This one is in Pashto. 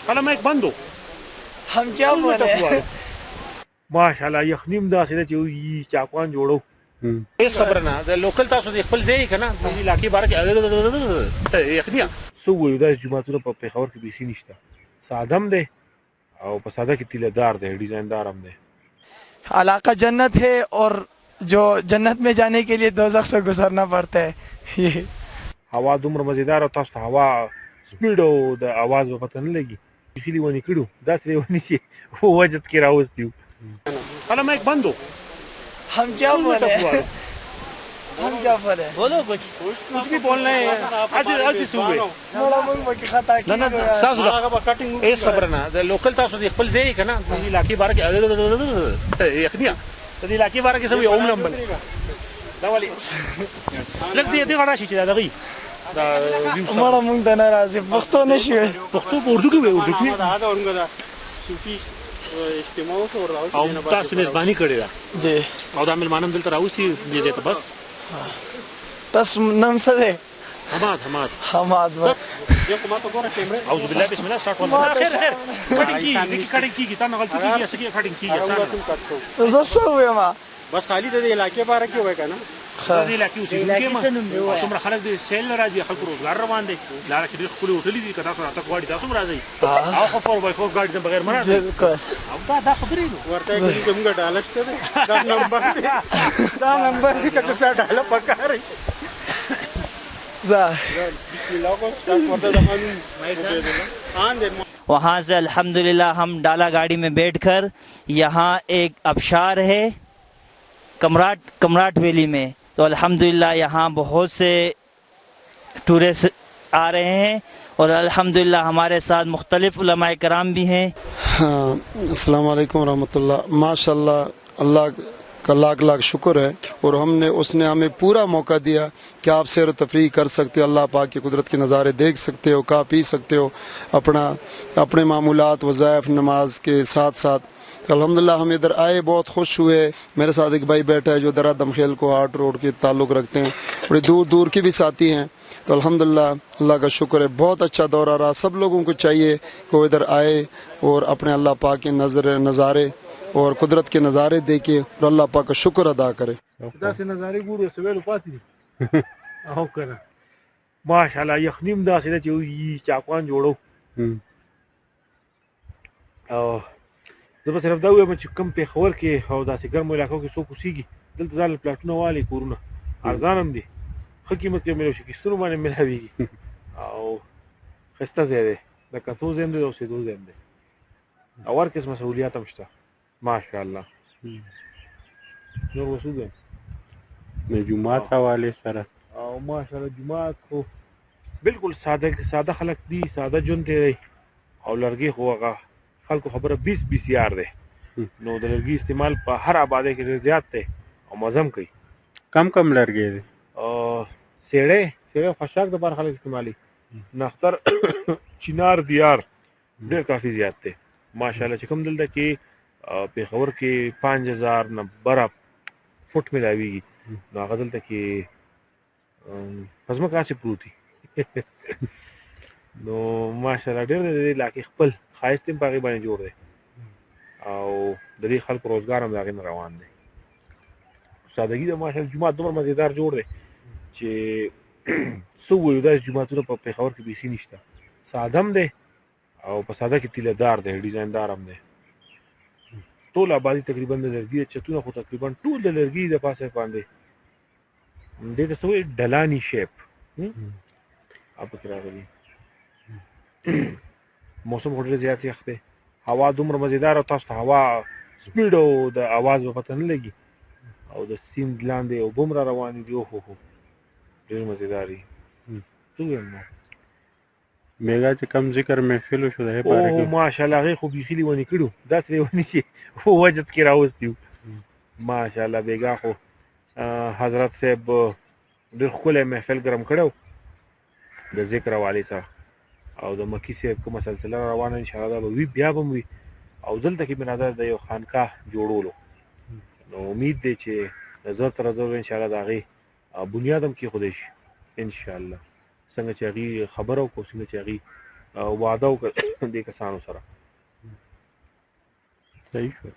خلا مایک بندو हम क्या बोले ماشاءالله یخنیم داسې ده چې وي چاقوان جوړو هیڅ خبره نه د لوکل تاسو د خپل ځای کنه د علاقې باره کې یخنیا څه وایو دا جوماتونه په پېښور کې بیخي نشته ساده هم دی او په ساده کې تیله دار دی ډیزایندار هم دی इलाका जन्नत है और जो जन्नत में जाने के लिए दोजख से गुजरना पड़ता है ये هوا دومره مزیدار او تاسو ته هوا سپیډ او د اواز په پته نه لګي بیخي لیونې کړو داسې لیونې چې وجد کې راوستي وو خلا مایک بندو हम क्या बोले हम क्या बोले बोलो कुछ भी बोलना है आज सुबह मोड़ा मुंह में की खता की نه ساسو هیڅ خبره نه د لوکل تاسو د خپل ځای کنه د علاقې باره کې یخنیا د علاقې باره کې سوي اوم نمبر دا ولي لږ دې غواړي چې دا دغه मोड़ा मुंह ته ناراضي پښتو نشوي پښتو په اردو کې وي اردو کې دا اورنګ دا صوفي اجتماع او تاسو میزبانی کړی دا جی او دا ملمانم دلته راوستي دې ځای ته بس تاسو نام څه دی حماد حماد یو کومه ته ګوره کیمره اعوذ بالله بسم الله سٹارټ ونه خیر کټینګ کیږي تا نه غلطی کیږي اسکی کټینګ کیږي اسانه زه څه وایم بس خالی د علاقې باره کې وای کنه د علاقې اوسېدونکي ما څومره خلک د سیل راځي خلکو روزګار روان دي لاره کې ډېر ښکلي هوټلې دي که تاسو راته غواړئ تاسو هم راځئ او خو 4x4 ګاډي نه بغیر مه راځئ بالکل او دا خبرې نو ورته یې چې موږ ډاله شته دی دا نمبر دی که چا ډاله پکار بسم الله کو سٹارټ ورته زمانو वहाँ से अल्हम्दुलिल्लाह हम डाला गाड़ी में बैठकर यहाँ एक आबशार है कमराट वैली में तो अल्हम्दुलिल्लाह यहाँ बहुत से टूरिस्ट आ रहे हैं और अल्हम्दुलिल्लाह हमारे साथ मुख्तलिफ उलमाए कराम भी हैं। अस्सलाम वालेकुम रहमतुल्लाह। माशाल्लाह अल्लाह का लाख लाख शुक्र है और उसने हमें पूरा मौका दिया कि आप सैर व तफरीह कर सकते हो, अल्लाह पाक की कुदरत के नज़ारे देख सकते हो, खा पी सकते हो अपने मामूलात वज़ाइफ नमाज के साथ साथ। तो अल्हम्दुलिल्लाह हम इधर आए, बहुत खुश हुए। मेरे साथ एक भाई बैठा है जो दरा दमखेल को हाट रोड के ताल्लुक़ रखते हैं, बड़े दूर दूर के भी साथी हैं। तो अल्हम्दुलिल्लाह अल्लाह का शुक्र है, बहुत अच्छा दौरा रहा। सब लोगों को चाहिए कि वो इधर आए और अपने अल्लाह पाक के नज़ारे और कुदरत के नज़ारे देखे और अल्लाह पाक का शुक्र अदा करे। माशाल्लाह यखنیم داسې ده چې وي چاقوان جوړو او زه به صرف دا وایم چې کوم پېښور کې او داسې ګرمو علاقو کې څوک اوسېږي دلته ځان له پلاټونه والي کورونه ارزان هم دي، ښه قیمت کې میلو شي، کښتونو باندې میلاویږي او ښایسته ځای دی، د کتو ځای هم دی، د اوسېدو ځای هم دی او هر قسمه سهولیات هم شته ماشاءالله. نور وسو دی د جومات حوالې سره او ماشاءالله جومات خو بالکل ساده خلک دي، ساده ژوند دی او لرګي خو هغه خلکو خبره 20 یار دی، نو د لرګي استعمال په هر آبادی کې ډېر زیات دی او مزم کوي. کم لرګي دی سیړی خشاک د بار خلک استعمالي، نختر چنار دیار ډېر کافي زیات دی ماشاءالله. چې کوم دلته کې پېښور کې 5000 نه بره فوټ میلاویږي، نو هغه دلته کې په ځمکه هسې پروت دي نو ماشاءالله ډېر د دې علاقې خپل ښایست هم په هغې باندې جوړ دی او د دې خلکو روزګار هم د هغې نه روان دی. سادګي د ماشاءالله جومات دومره مزېدار جوړ دی چې څه ووایو، داسې جوماتونه په پېښور کې بیخي نشته، ساده هم دی او په ساده کې تیله دار دی، ډیزایندار هم دی. ټول آبادي تقریبا د لرګي چتونه خو تقریبا ټول د لرګي د پاسه باندې دې ته څه وایي ډلاني شیپ هغه پکې راغلي. موسم خو ډېر زیات یخ دی، هوا دومره مزېدار او تاسو ته هوا سپیډ او د اواز په پته نه لګي او د سیند لاندې اوبه هم را روانې دي. اوهو ډېر مزېدار دي. څه ووایم نو میګا چې کم ذکر محفل شو د هغې باره کې ماشاءالله هغې خو بیخي لیونې کړو، داسې لیونې چې وجد کې راوستي وو ماشاءالله. بیګا خو حضرت صاحب ډېر ښکلی محفل ګرم کړی د ذکر حوالې سره او د مکی صاحب کومه سلسله روانه انشاءالله دا به وي، بیا به هم وي. او دلته کې بنادر د یو خانقاه جوړولو، نو امید دی چې د زر تر زر انشاءالله د هغې بنیاد هم کېښودی شي انشاءالله. څنګه چې هغې خبره وکړو، څنګه چې هغې واده وکړ دې کسانو سره صحیح شو